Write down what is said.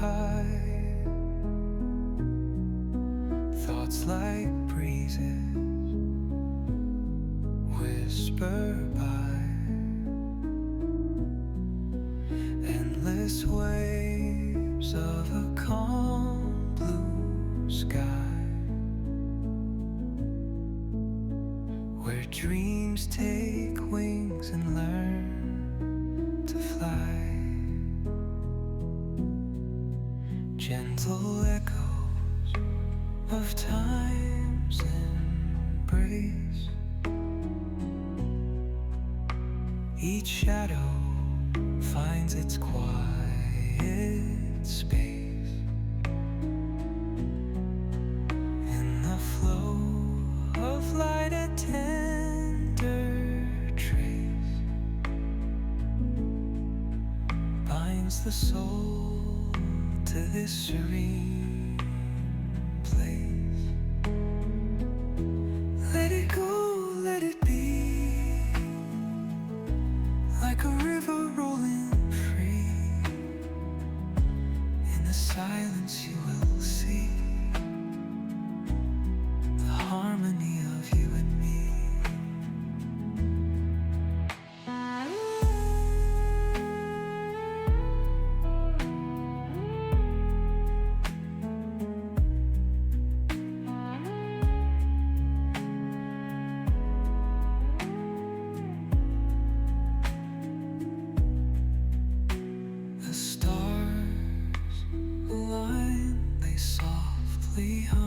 tide, thoughts like breezes whisper by, endless waves of a calm blue sky, where dreams take wings and learn to fly. Gentle echoes of time's embrace, each shadow finds its quiet space in the flow of light. A tender trace binds the soul to this serene place. Let it go, let it be, like a river rolling free. In the silence you will see the harmony of you and me. The stars align, they softly hum,